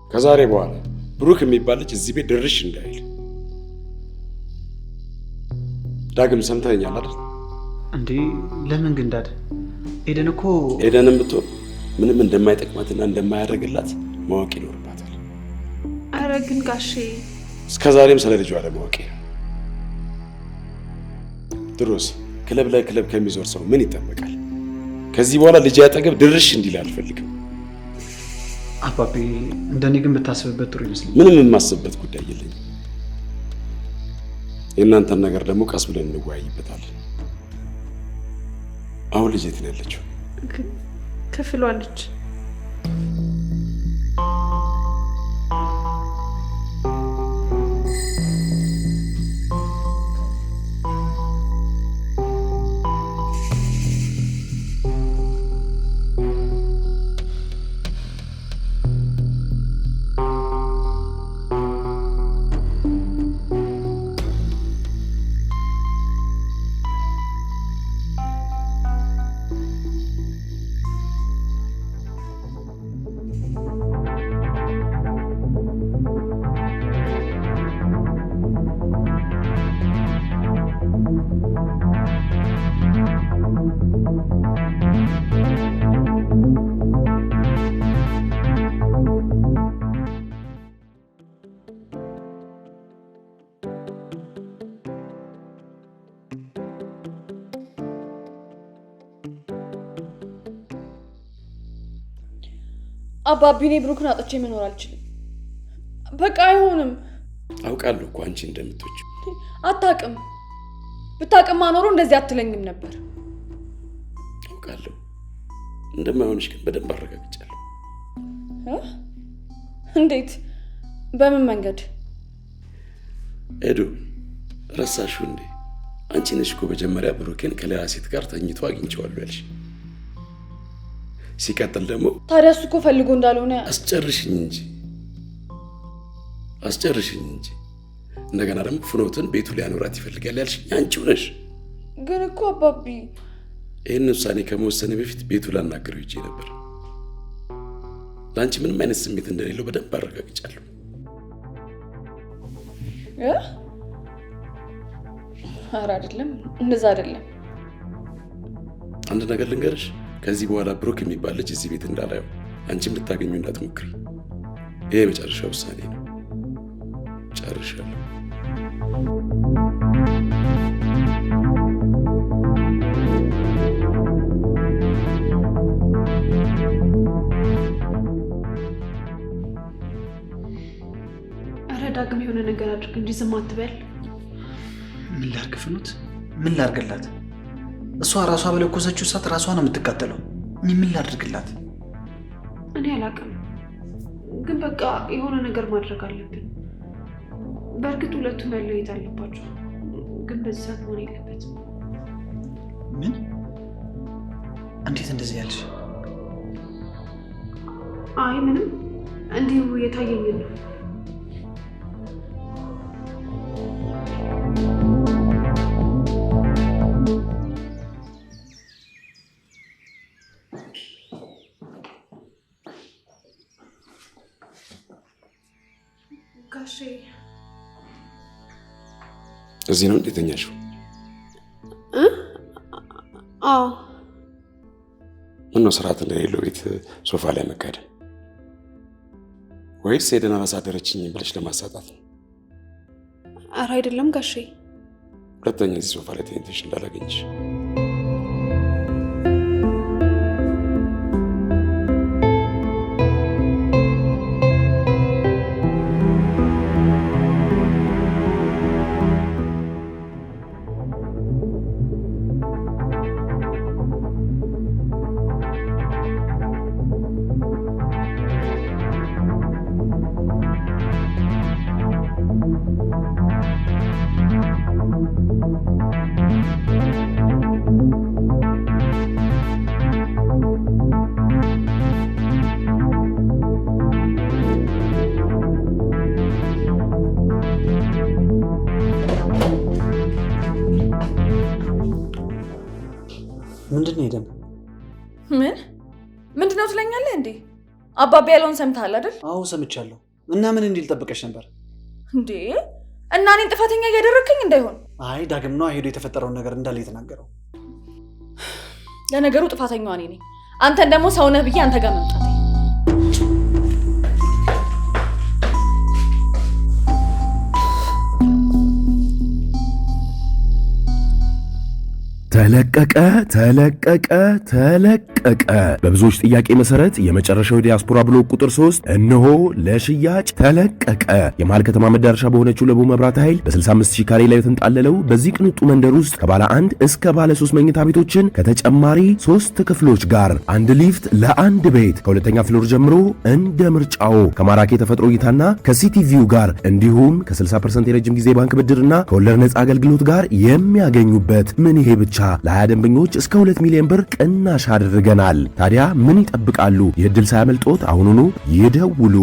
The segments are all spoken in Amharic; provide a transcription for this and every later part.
ከዛሬ በኋላ ብሩክ የሚባል ልጅ እዚህ ቤት ድርሽ እንዳይል። ዳግም ሰምተኛል አይደል? እንዴ ለምን ግን ዳድ? ኤደንም ብትሆን ምንም እንደማይጠቅማትና እንደማያደርግላት ማወቅ ይኖርባታል። አረ ግን ጋሼ እስከዛሬም ስለ ልጇ አለማወቄ ነው። ድሮስ ክለብ ላይ ክለብ ከሚዞር ሰው ምን ይጠበቃል? ከዚህ በኋላ ልጅ ያጠገብ ድርሽ እንዲል አልፈልግም። አባቤ እንደኔ ግን ብታስብበት ጥሩ ይመስለኛል። ምንም የማስብበት ጉዳይ የለኝም። የእናንተን ነገር ደግሞ ቀስ ብለን እንወያይበታለን። አሁን ልጅ የት ነው ያለችው? ክፍሏ አለች። አባቢኔ ብሩክን አጥቼ መኖር አልችልም። በቃ አይሆንም። አውቃለሁ እኮ አንቺ እንደምትወጪ። አታውቅም። ብታውቅማ ኖሮ እንደዚህ አትለኝም ነበር። አውቃለሁ እንደማይሆንሽ ግን በደንብ አረጋግጫለሁ። እንዴት? በምን መንገድ? ኤዱ ረሳሽው እንዴ? አንቺ ነሽ እኮ መጀመሪያ ብሩክን ከሌላ ሴት ጋር ተኝቶ አግኝቼዋለሁ ያልሽ። ሲቀጥል ደግሞ ታዲያ እሱ እኮ ፈልጎ እንዳልሆነ አስጨርሽኝ እንጂ እንደገና ደግሞ ፍኖትን ቤቱ ሊያኖራት ይፈልጋል ያልሽኝ አንቺው ነሽ። ግን እኮ አባቢ ይህን ውሳኔ ከመወሰኔ በፊት ቤቱ ላናገረው ይዤ ነበር። ለአንቺ ምንም አይነት ስሜት እንደሌለው በደንብ አረጋግጫለሁ። ኧረ አይደለም፣ እንደዛ አይደለም። አንድ ነገር ልንገርሽ፣ ከዚህ በኋላ ብሩክ የሚባል ልጅ እዚህ ቤት እንዳላየው አንቺም ልታገኙ እንዳትሞክሪ። ይሄ የመጨረሻ ውሳኔ ነው። ጨርሻለሁ። ኧረ ዳግም የሆነ ነገር አድርግ እንጂ ዝም አትበል። ምን ላድርግ ፍኑት? ምን ላድርግላት? እሷ ራሷ በለኮሰችው እሳት ራሷ ነው የምትቃጠለው። እኔ ምን ላድርግላት? እኔ አላውቅም፣ ግን በቃ የሆነ ነገር ማድረግ አለብን። በእርግጥ ሁለቱም መለየት አለባቸው፣ ግን በዚህ ሰዓት መሆን የለበትም። ምን? እንዴት እንደዚህ ያልሽ? አይ ምንም፣ እንዲሁ የታየኝ ነው። ጋሼ እዚህ ነው እንዴት ተኛሽው? አዎ። ምነው ስርዓት እንደሌለው ቤት ሶፋ ላይ መጋደም? ወይስ ሄደን አላሳደረችኝም ብለሽ ለማሳጣት ነው? ኧረ አይደለም ጋሼ። ሁለተኛ እዚህ ሶፋ ላይ ተኝተሽ እንዳላገኝሽ። ምንድን ነው ሄደን? ምንድን ነው ትለኛለህ እንዴ? አባቤ ያለውን ሰምተሃል አይደል? አዎ ሰምቻለሁ። እና ምን እንዲል ጠብቀሽ ነበር እንዴ? እና እኔን ጥፋተኛ እያደረግከኝ እንዳይሆን? አይ ዳግም ነው ሄዶ የተፈጠረውን ነገር እንዳለ የተናገረው። ለነገሩ ጥፋተኛዋ እኔ ነኝ። አንተን ደግሞ ሰው ነህ ብዬ አንተ ጋር መምጣት ተለቀቀ። በብዙዎች ጥያቄ መሰረት የመጨረሻው ዲያስፖራ ብሎክ ቁጥር 3 እነሆ ለሽያጭ ተለቀቀ። የመሃል ከተማ መዳረሻ በሆነችው ለቡ መብራት ኃይል በ65000 ካሬ ላይ የተንጣለለው በዚህ ቅንጡ መንደር ውስጥ ከባለ 1 እስከ ባለ 3 መኝታ ቤቶችን ከተጨማሪ 3 ክፍሎች ጋር አንድ ሊፍት ለአንድ ቤት ከሁለተኛ ፍሎር ጀምሮ እንደ ምርጫው ከማራኪ የተፈጥሮ እይታና ከሲቲቪው ጋር እንዲሁም ከ60% የረጅም ጊዜ ባንክ ብድርና ከወለድ ነፃ አገልግሎት ጋር የሚያገኙበት ምን ይሄ ብቻ ለ20 ደንበኞች እስከ 2 ሚሊዮን ብር ቅናሽ አድርገናል። ታዲያ ምን ይጠብቃሉ? ይህ ዕድል ሳያመልጦት አሁኑኑ ይደውሉ።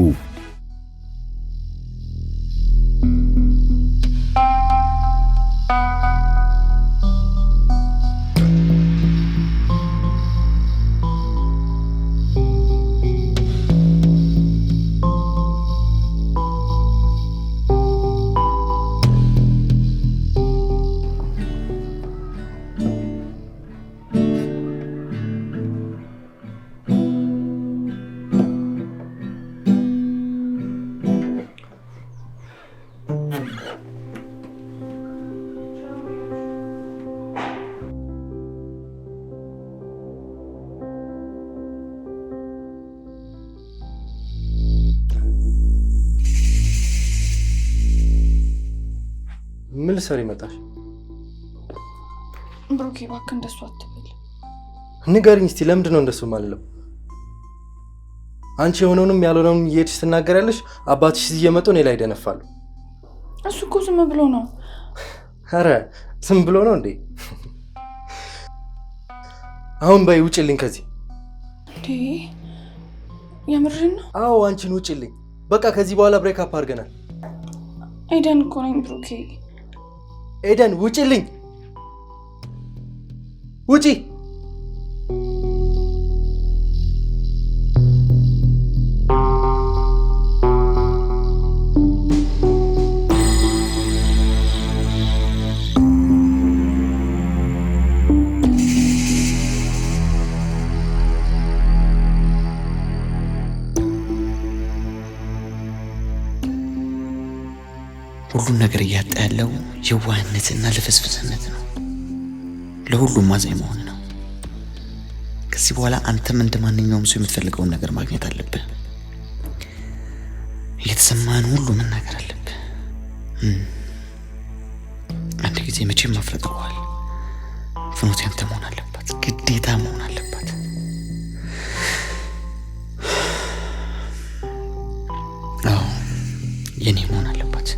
ምን ልትሰሪ መጣሽ? ብሩኬ እባክህ እንደሱ አትበል። ንገሪኝ እስቲ ለምንድን ነው እንደሱ የማልለው? አንቺ የሆነውንም ያልሆነውንም እየሄድሽ ትናገሪያለሽ። አባትሽ እዚህ እየመጡ እኔ ላይ ይደነፋሉ። እሱ እኮ ዝም ብሎ ነው። ኧረ ዝም ብሎ ነው እንዴ? አሁን በይ ውጭልኝ ከዚህ። እንዴ የምርህን ነው? አዎ አንቺን ውጭልኝ። በቃ ከዚህ በኋላ ብሬክ አፕ አድርገናል። ኤደን እኮ ነኝ ብሩኬ። ኤደን ውጭልኝ፣ ውጪ። ሁሉን ነገር እያጣ ያለው የዋህነትና ልፍስፍስነት ነው። ለሁሉም ማዛኝ መሆን ነው። ከዚህ በኋላ አንተም እንደ ማንኛውም ሰው የምትፈልገውን ነገር ማግኘት አለብህ። እየተሰማህን ሁሉ መናገር አለብህ። አንድ ጊዜ መቼም አፍረጥሯል። ፍኖት ያንተ መሆን አለባት፣ ግዴታ መሆን አለባት። አዎ የኔ መሆን አለባት።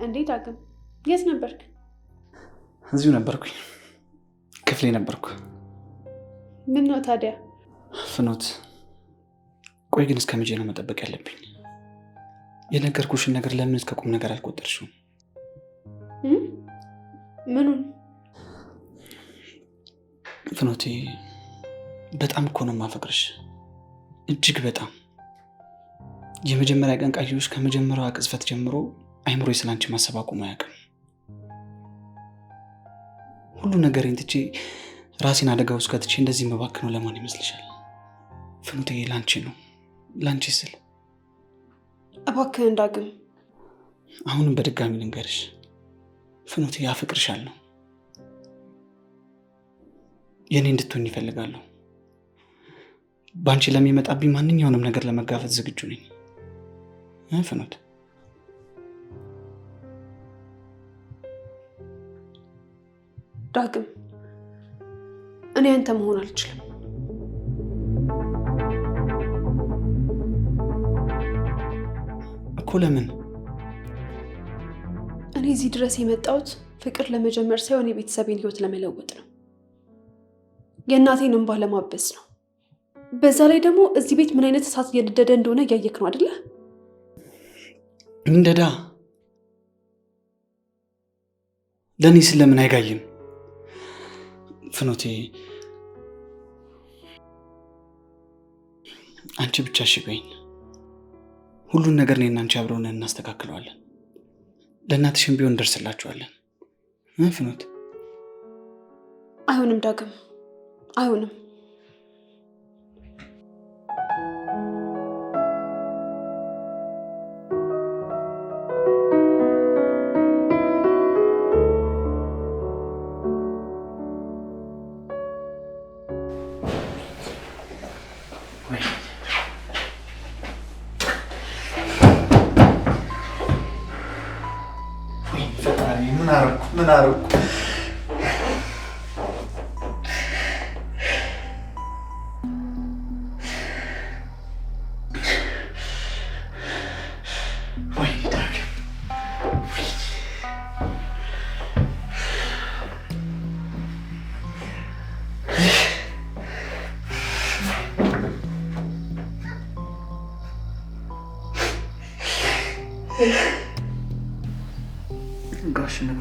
እንዴት ዳግም የት ነበርክ? እዚሁ ነበርኩኝ፣ ክፍሌ ነበርኩ። ምን ነው ታዲያ? ፍኖት ቆይ ግን እስከ መቼ ነው መጠበቅ ያለብኝ? የነገርኩሽን ነገር ለምን እስከ ቁም ነገር አልቆጠርሽውም? ምኑን? ፍኖቴ በጣም እኮ ነው የማፈቅርሽ፣ እጅግ በጣም። የመጀመሪያ ቀን ቃየሁሽ ከመጀመሪያዋ ቅጽበት ጀምሮ አይምሮ ስላንቺ ማሰብ አቁሞ አያውቅም። ሁሉ ነገሬን ትቼ ራሴን አደጋ ውስጥ ከትቼ እንደዚህ መባክነው ለማን ይመስልሻል? ፍኖቴ ላንቺ ነው፣ ላንቺ ስል። እባክህን ዳግም። አሁንም በድጋሚ ልንገርሽ ፍኖቴ አፈቅርሻለሁ። የኔ እንድትሆኝ ይፈልጋለሁ። ባንቺ ለሚመጣብኝ ማንኛውንም ነገር ለመጋፈጥ ዝግጁ ነኝ። ፍኖት ዳግም፣ እኔ አንተ መሆን አልችልም። እኮ ለምን? እኔ እዚህ ድረስ የመጣሁት ፍቅር ለመጀመር ሳይሆን የቤተሰቤን ህይወት ለመለወጥ ነው። የእናቴን እንባ ለማበስ ነው። በዛ ላይ ደግሞ እዚህ ቤት ምን አይነት እሳት እየነደደ እንደሆነ እያየክ ነው አይደለ? እንደዳ ለእኔ ስለምን አይጋይም? ፍኖቴ አንቺ ብቻ እሺ በይኝ። ሁሉን ነገር እኔና አንቺ አብረውን እናስተካክለዋለን። ለእናትሽም ቢሆን እንደርስላችኋለን። ፍኖት አይሆንም ዳግም፣ አይሆንም። ምን አደረኩ? ጋሽ ነው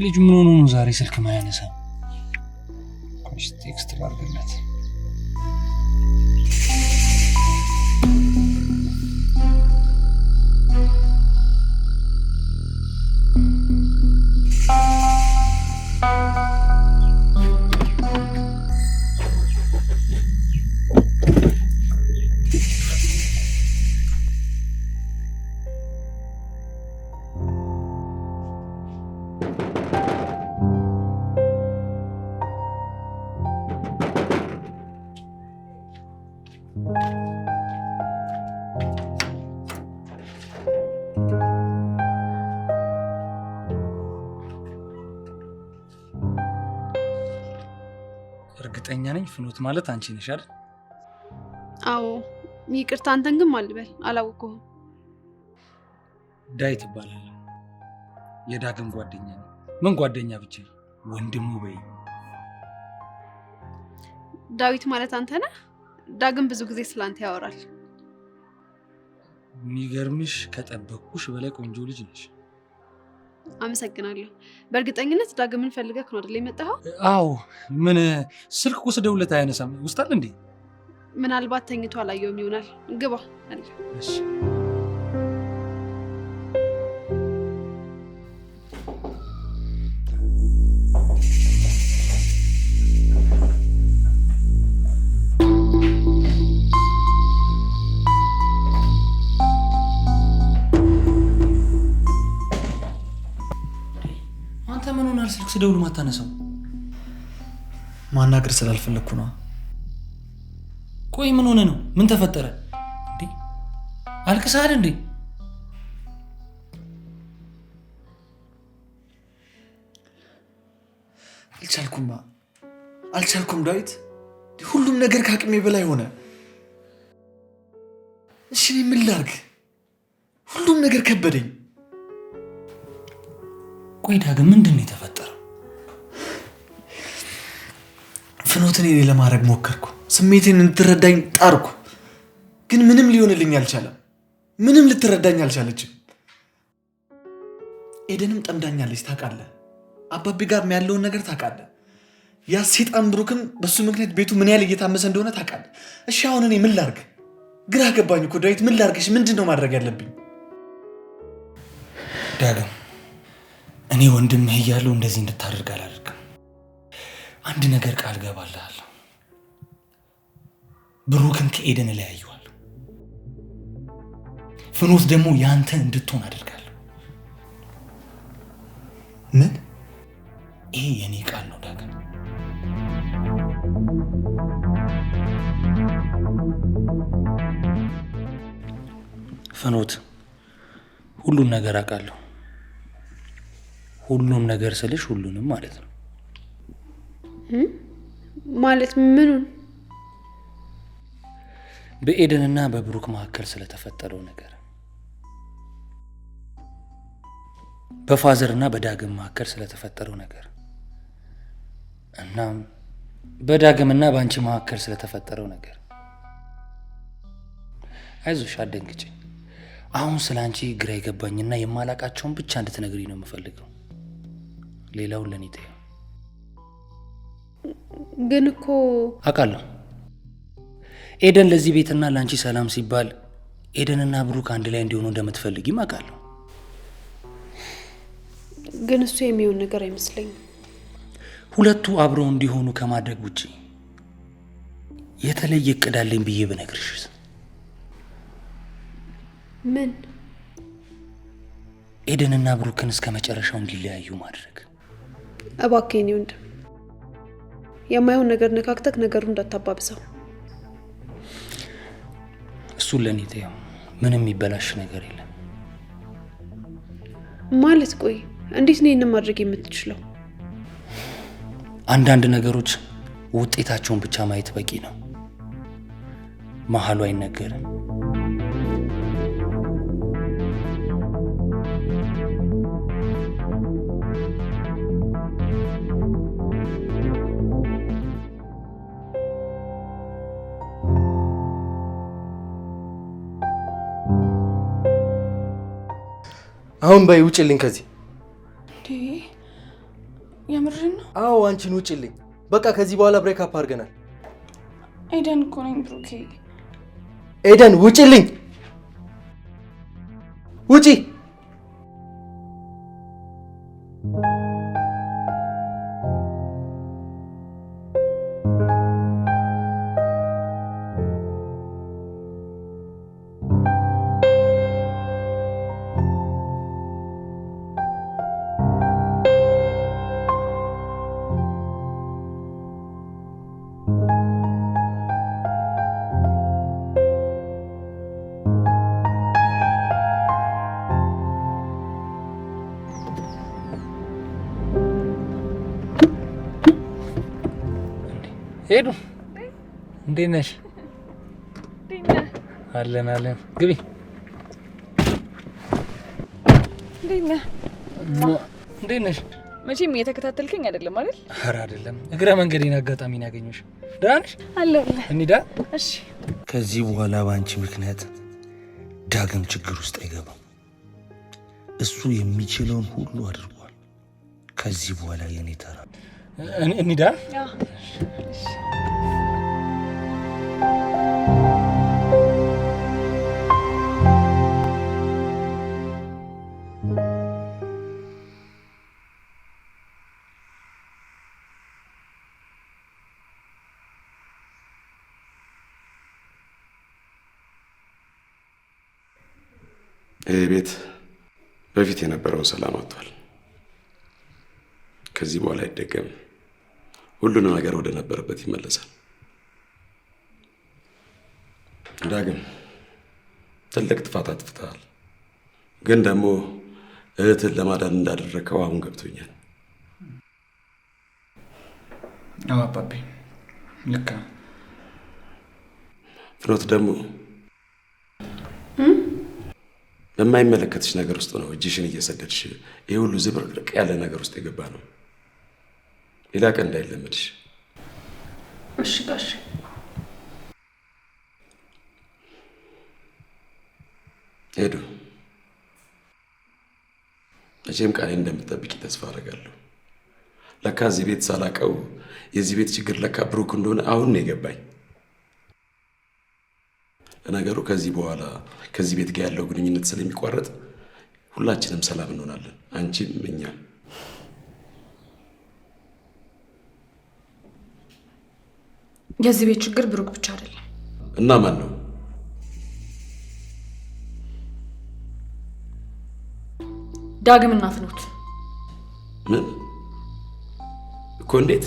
ልጅ ምን ሆኖ ነው ዛሬ ስልክ ማያነሳ? ኮሽ ቴክስት ላድርግለት። እርግጠኛ ነኝ ፍኖት ማለት አንቺ ነሽ አይደል? አዎ ይቅርታ፣ አንተን ግን ማልበል አላወቅሁም። ዳዊት ይባላል። የዳግም ጓደኛ ነው። ምን ጓደኛ ብቻ ወንድሙ በይ። ዳዊት ማለት አንተ ነህ? ዳግም ብዙ ጊዜ ስላንተ ያወራል። የሚገርምሽ ከጠበቅኩሽ በላይ ቆንጆ ልጅ ነሽ። አመሰግናለሁ። በእርግጠኝነት ዳግምን ፈልገህ ነው አይደል የመጣኸው? አዎ። ምን ስልክ ወስደውለት አያነሳም? ውስጥ አለ እንዴ? ምናልባት ተኝቶ አላየውም ይሆናል። ግባ አለ። እሺ። ምን ሆናል? ስልክ ስደውል ማታነሳው? ማናገር ስላልፈለኩ ነው። ቆይ ምን ሆነ ነው? ምን ተፈጠረ እንዴ? አልቅሰሃል እንዴ? አልቻልኩም ዳዊት፣ ሁሉም ነገር ከአቅሜ በላይ ሆነ። እሺ እኔ ምን ላድርግ? ሁሉም ነገር ከበደኝ። ቆይ ዳግም ምንድን ነው የተፈጠረው? ፍኖትን እኔ ለማድረግ ሞከርኩ። ስሜቴን እንድትረዳኝ ጣርኩ፣ ግን ምንም ሊሆንልኝ አልቻለም። ምንም ልትረዳኝ አልቻለችም። ኤደንም ጠምዳኛለች። ታውቃለህ፣ አባቢ ጋር ያለውን ነገር ታውቃለህ። ያ ሰይጣን ብሩክም በሱ ምክንያት ቤቱ ምን ያህል እየታመሰ እንደሆነ ታውቃለህ። እሺ አሁን እኔ ምን ላድርግ? ግራ ገባኝ እኮ ዳዊት፣ ምን ላድርግሽ? ምንድን ነው ማድረግ ያለብኝ? ዳግም እኔ ወንድምህ እያለሁ እንደዚህ እንድታደርግ አላደርግም። አንድ ነገር ቃል ገባልሃለሁ። ብሩክን ከኤደን እለያየዋለሁ። ፍኖት ደግሞ ያንተ እንድትሆን አደርጋለሁ። ምን? ይሄ የኔ ቃል ነው ዳግም። ፍኖት ሁሉም ነገር አውቃለሁ። ሁሉም ነገር ስልሽ ሁሉንም ማለት ነው። ማለት ምኑን? በኤደንና በብሩክ መካከል ስለተፈጠረው ነገር፣ በፋዘርና በዳግም መካከል ስለተፈጠረው ነገር እና በዳግምና በአንቺ መካከል ስለተፈጠረው ነገር። አይዞሽ፣ አትደንግጪ። አሁን ስለ አንቺ ግራ የገባኝና የማላቃቸውን ብቻ እንድትነግሪኝ ነው የምፈልገው። ሌላውን ለኔ ተይው። ግን እኮ አውቃለሁ ኤደን ለዚህ ቤትና ለአንቺ ሰላም ሲባል ኤደንና ብሩክ አንድ ላይ እንዲሆኑ እንደምትፈልጊም አውቃለሁ። ግን እሱ የሚሆን ነገር አይመስለኝም። ሁለቱ አብረው እንዲሆኑ ከማድረግ ውጪ የተለየ እቅድ አለኝ ብዬ ብነግርሽ? ምን? ኤደንና ብሩክን እስከ መጨረሻው እንዲለያዩ ማድረግ። እባክህ የኔ ወንድም፣ የማይሆን ነገር ነካክተክ ነገሩን እንዳታባብሰው። እሱን ለኔ ተይው። ምንም የሚበላሽ ነገር የለም። ማለት ቆይ እንዴት ነው ይህንን ማድረግ የምትችለው? አንዳንድ ነገሮች ውጤታቸውን ብቻ ማየት በቂ ነው። መሀሉ አይነገርም። አሁን በይ ውጭልኝ ከዚህ። የምርህን ነው? አዎ አንቺን ውጭልኝ። በቃ ከዚህ በኋላ ብሬክ አፕ አድርገናል። ኤደን እኮ ነኝ ብሩኬ። ኤደን ውጭልኝ! ውጪ! ሄዱ እንዴት ነሽ? አለን አለን። ግቢ። እንዴት ነሽ? መቼም እየተከታተልከኝ አይደለም አይደል? ኧረ አይደለም፣ እግረ መንገዴን አጋጣሚ ነው ያገኘሁሽ። ደህና ነሽ? አለሁልህ። እንሂዳ። እሺ። ከዚህ በኋላ በአንቺ ምክንያት ዳግም ችግር ውስጥ አይገባም። እሱ የሚችለውን ሁሉ አድርጓል። ከዚህ በኋላ የኔ ተራ። እንሂዳ። ይህ ቤት በፊት የነበረውን ሰላም አጥቷል። ከዚህ በኋላ አይደገምም። ሁሉንም ነገር ወደ ነበረበት ይመለሳል። ዳግም ትልቅ ጥፋት አጥፍተሃል፣ ግን ደግሞ እህትን ለማዳን እንዳደረከው አሁን ገብቶኛል። አዎ አባቤ ልክ ነው። ፍኖት ደግሞ በማይመለከትሽ ነገር ውስጥ ነው እጅሽን እየሰደድሽ ይህ ሁሉ ዝብርቅርቅ ያለ ነገር ውስጥ የገባ ነው። ሌላ ቀን እንዳይለመድሽ። እሺ ጋሽ። ሄዱ። መቼም ቃሌን እንደምትጠብቂ ተስፋ አደርጋለሁ። ለካ እዚህ ቤት ሳላቀው የዚህ ቤት ችግር ለካ ብሩክ እንደሆነ አሁን ነው የገባኝ። ለነገሩ ከዚህ በኋላ ከዚህ ቤት ጋር ያለው ግንኙነት ስለሚቋረጥ ሁላችንም ሰላም እንሆናለን፣ አንቺም እኛም። የዚህ ቤት ችግር ብሩክ ብቻ አይደለም። እና ማን ነው? ዳግም እና ፍኖት። ምን እኮ? እንዴት?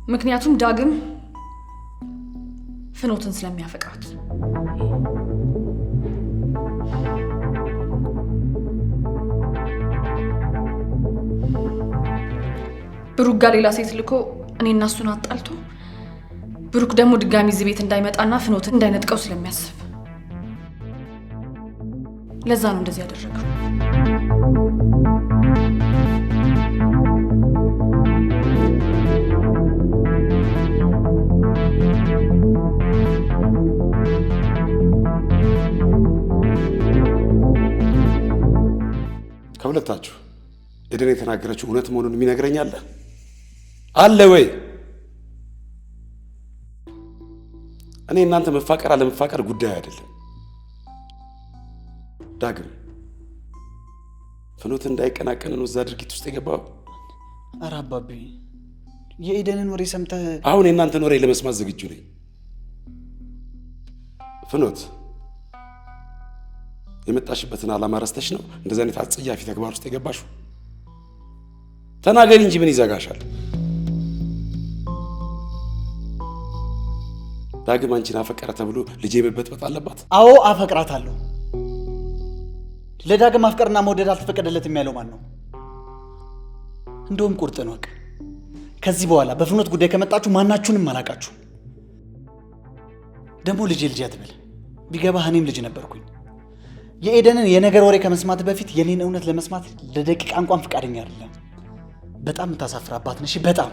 ምክንያቱም ዳግም ፍኖትን ስለሚያፈቅራት። ብሩክ ጋር ሌላ ሴት ልኮ እኔና እሱን አጣልቶ ብሩክ ደግሞ ድጋሚ እዚህ ቤት እንዳይመጣና ፍኖትን እንዳይነጥቀው ስለሚያስብ ለዛ ነው እንደዚህ ያደረገው። ከሁለታችሁ ኤደን የተናገረችው እውነት መሆኑን የሚነግረኝ አለ ወይ? እኔ እናንተ መፋቀር አለመፋቀር ጉዳይ አይደለም። ዳግም ፍኖት እንዳይቀናቀን ነው እዛ ድርጊት ውስጥ የገባው። ኧረ አባቤ የኤደንን ወሬ ሰምተህ? አሁን የእናንተን ወሬ ለመስማት ዝግጁ ነኝ። ፍኖት የመጣሽበትን ዓላማ ረስተሽ ነው እንደዚህ አይነት አጸያፊ ተግባር ውስጥ የገባሽው? ተናገሪ እንጂ ምን ይዘጋሻል? ዳግም አንቺን አፈቀረ ተብሎ ልጄ መበጥበጥ አለባት? አዎ አፈቅራታለሁ። ለዳግም አፍቀርና መውደድ አልተፈቀደለትም ያለው ማን ነው? እንደውም ቁርጥ ነው። ከዚህ በኋላ በፍኖት ጉዳይ ከመጣችሁ ማናችሁንም አላቃችሁ። ደግሞ ልጄ አትበል። ቢገባህ እኔም ልጅ ነበርኩኝ። የኤደንን የነገር ወሬ ከመስማት በፊት የኔን እውነት ለመስማት ለደቂቃ እንኳን ፈቃደኛ አይደለም። በጣም የምታሳፍር አባት ነሽ። በጣም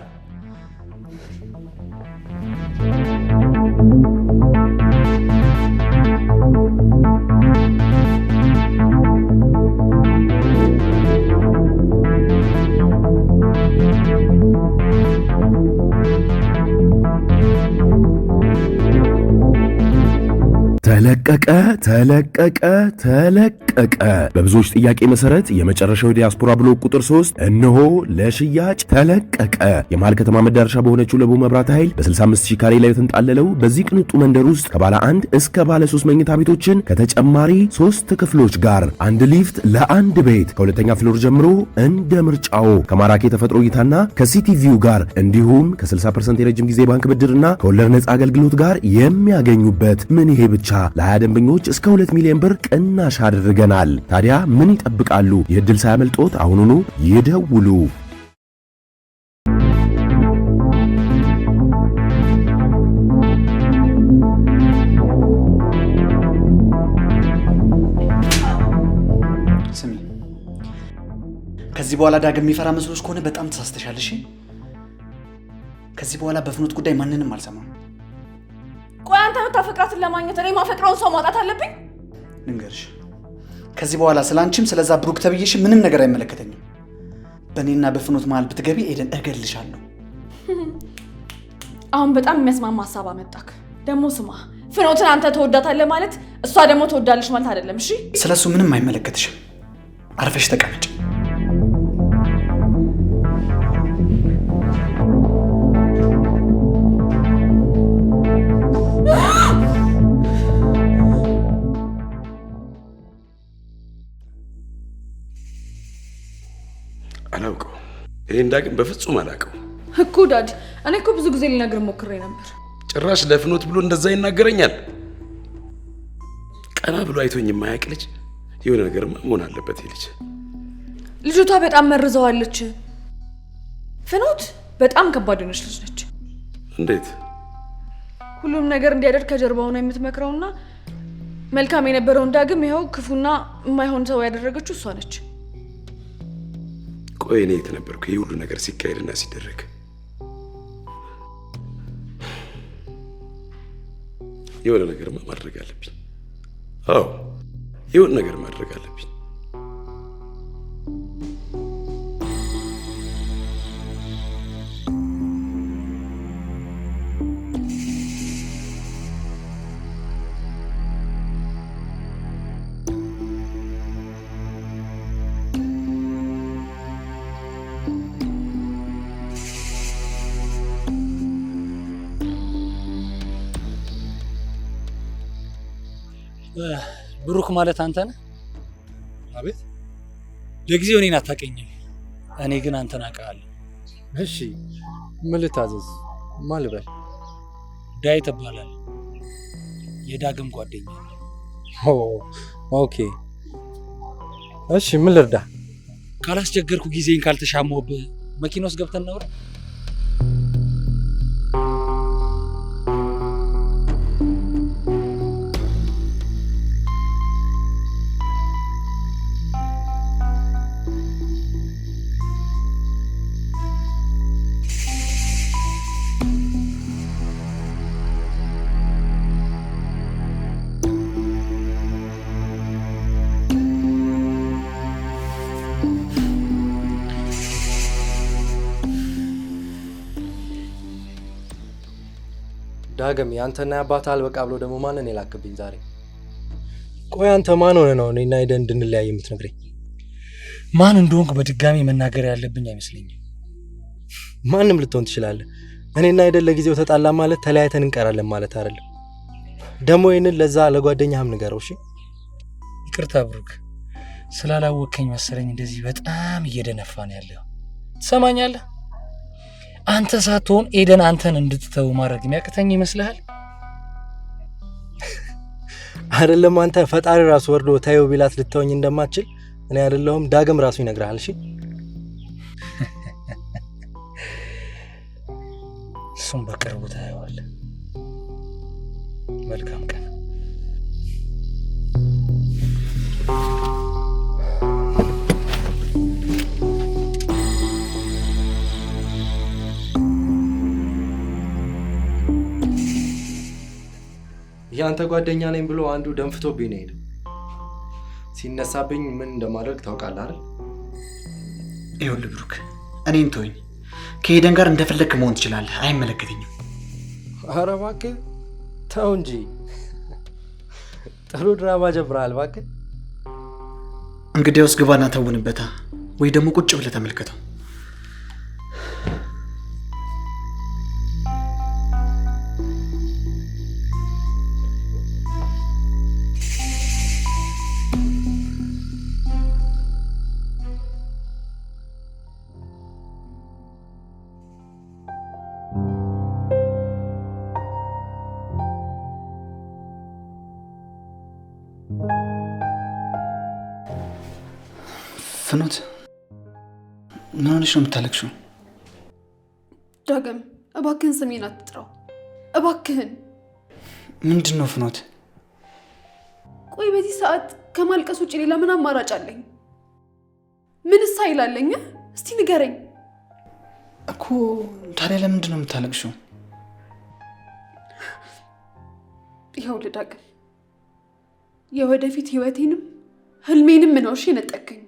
ተለቀቀ። በብዙዎች ጥያቄ መሰረት የመጨረሻው ዲያስፖራ ብሎክ ቁጥር 3 እነሆ ለሽያጭ ተለቀቀ። የመሃል ከተማ መዳረሻ በሆነችው ለቡ መብራት ኃይል በ65000 ካሬ ላይ የተንጣለለው በዚህ ቅንጡ መንደር ውስጥ ከባለ 1 እስከ ባለ 3 መኝታ ቤቶችን ከተጨማሪ 3 ክፍሎች ጋር አንድ ሊፍት ለአንድ ቤት ከሁለተኛ ፍሎር ጀምሮ እንደ ምርጫው ከማራኪ የተፈጥሮ እይታና ከሲቲቪው ጋር እንዲሁም ከ60% የረጅም ጊዜ ባንክ ብድርና ከወለድ ነጻ አገልግሎት ጋር የሚያገኙበት። ምን ይሄ ብቻ ለ20 ደንበኞች እስከ 2 ሚሊዮን ብር ቅናሽ አድርገናል። ታዲያ ምን ይጠብቃሉ? ይህ ዕድል ሳያመልጦት አሁኑኑ ይደውሉ። ስሚ፣ ከዚህ በኋላ ዳግም የሚፈራ መስሎሽ ከሆነ በጣም ተሳስተሻል። እሺ፣ ከዚህ በኋላ በፍኖት ጉዳይ ማንንም አልሰማም። ቆይ አንተ የምታፈቅራትን ለማግኘት እኔ ማፈቅረውን ሰው ማጣት አለብኝ? ልንገርሽ፣ ከዚህ በኋላ ስላንቺም ስለዛ ብሩክ ተብዬሽ ምንም ነገር አይመለከተኝም። በእኔና በፍኖት መሃል ብትገቢ ኤደን እገልሻለሁ። አሁን በጣም የሚያስማማ ሀሳብ አመጣክ። ደግሞ ስማ፣ ፍኖትን አንተ ተወዳታለህ ማለት እሷ ደግሞ ተወዳለች ማለት አይደለም። እሺ፣ ስለሱ ምንም አይመለከትሽም። አርፈሽ ተቀመጭ። አላውቀው። ይሄን ዳግም በፍጹም አላውቀው እኮ ዳድ። እኔ እኮ ብዙ ጊዜ ልነግርህ ሞክሬ ነበር። ጭራሽ ለፍኖት ብሎ እንደዛ ይናገረኛል። ቀና ብሎ አይቶኝ የማያውቅ ልጅ የሆነ ነገርማ መሆን አለበት። ይሄ ልጅ ልጅቷ በጣም መርዘዋለች። ፍኖት በጣም ከባድ የሆነች ልጅ ነች። እንዴት? ሁሉም ነገር እንዲያደርግ ከጀርባው ነው የምትመክረውና መልካም የነበረውን ዳግም ይኸው ክፉና የማይሆን ሰው ያደረገችው እሷ ነች። ቆይ እኔ የት ነበርኩ ይህ ሁሉ ነገር ሲካሄድና ሲደረግ? የሆነ ነገር ማድረግ አለብኝ። አዎ የሆነ ነገር ማድረግ አለብኝ። ብሩክ ማለት አንተ ነህ? አቤት። ለጊዜው እኔን አታውቀኝም፣ እኔ ግን አንተን አውቃለሁ። እሺ ምን ልታዘዝ? ማን ልበል? ዳዊት እባላለሁ፣ የዳግም ጓደኛ። ኦኬ እሺ ምን ልርዳ? ካላስቸገርኩ ጊዜን ካልተሻማሁብህ መኪና ውስጥ ገብተን እናውራ። ዳግም ያንተና ያባታ አልበቃ ብሎ ደግሞ ማንን የላክብኝ ዛሬ? ቆይ አንተ ማን ሆነ ነው እኔና ሄደን እንድንለያይ የምትነግረኝ? ማን እንደሆንክ በድጋሚ መናገር ያለብኝ አይመስለኝም። ማንም ልትሆን ትችላለህ። እኔና ሄደን ለጊዜው ተጣላ ማለት ተለያይተን እንቀራለን ማለት አይደለም። ደግሞ ይህንን ለዛ ለጓደኛህም ንገረው እሺ? ይቅርታ ብሩክ፣ ስላላወቀኝ መሰለኝ እንደዚህ በጣም እየደነፋ ነው ያለው። ትሰማኛለህ? አንተ ሳትሆን ኤደን አንተን እንድትተው ማድረግ የሚያቅተኝ ይመስልሃል? አይደለም አንተ ፈጣሪ ራሱ ወርዶ ታየው ቢላት ልትተወኝ እንደማትችል እኔ አይደለሁም ዳግም ራሱ ይነግርሃል። እሺ እሱም በቅርቡ ታየዋለህ። መልካም ቀን። ያንተ ጓደኛ ነኝ ብሎ አንዱ ደንፍቶብኝ ነው ሄደው። ሲነሳብኝ ምን እንደማድረግ ታውቃለህ አይደል? ይኸውልህ ብሩክ፣ እኔን ተወኝ። ከሄደን ጋር እንደፈለግክ መሆን ትችላለህ፣ አይመለከተኝም። ኧረ እባክህ ተው እንጂ፣ ጥሩ ድራማ ጀምረሃል። እባክህ እንግዲያውስ ግባና ተውንበታ፣ ወይ ደግሞ ቁጭ ብለህ ተመልከተው። ፍኖት ምን ሆነሽ ነው የምታለቅሽው? ዳግም እባክህን ስሜን አትጥራው እባክህን። ምንድን ነው ፍኖት? ቆይ በዚህ ሰዓት ከማልቀስ ውጭ ሌላ ምን አማራጭ አለኝ? ምንስ ኃይል አለኝ? እስቲ ንገረኝ እኮ። ታዲያ ለምንድን ነው የምታለቅሽው? ይኸውልህ ዳግም፣ የወደፊት ህይወቴንም ህልሜንም ነው እሺ የነጠቀኝ።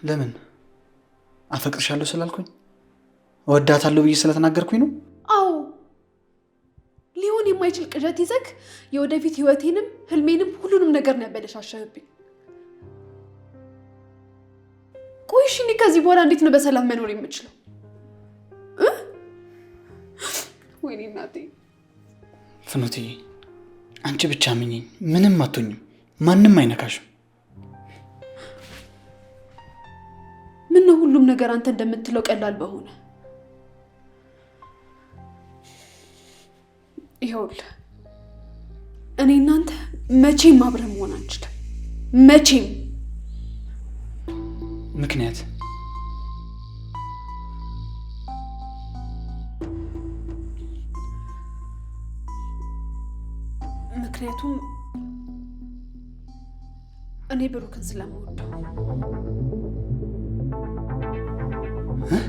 ለምን? አፈቅርሻለሁ ስላልኩኝ? እወዳታለሁ ብዬ ስለተናገርኩኝ ነው? አዎ፣ ሊሆን የማይችል ቅዠት ይዘህ የወደፊት ህይወቴንም ህልሜንም ሁሉንም ነገር ነው ያበለሻሸህብኝ። ቆይ እሺ፣ እኔ ከዚህ በኋላ እንዴት ነው በሰላም መኖር የምችለው? ወይኔ እናቴ። ፍኖቴ፣ አንቺ ብቻ ምኝኝ፣ ምንም አትሆኝም፣ ማንም አይነካሽም። ምን ነው ሁሉም ነገር አንተ እንደምትለው ቀላል በሆነ። ይኸውልህ እኔ እናንተ መቼም አብረን መሆን አንችልም፣ መቼም። ምክንያት? ምክንያቱም እኔ ብሩክን ስለምወደው። ምን?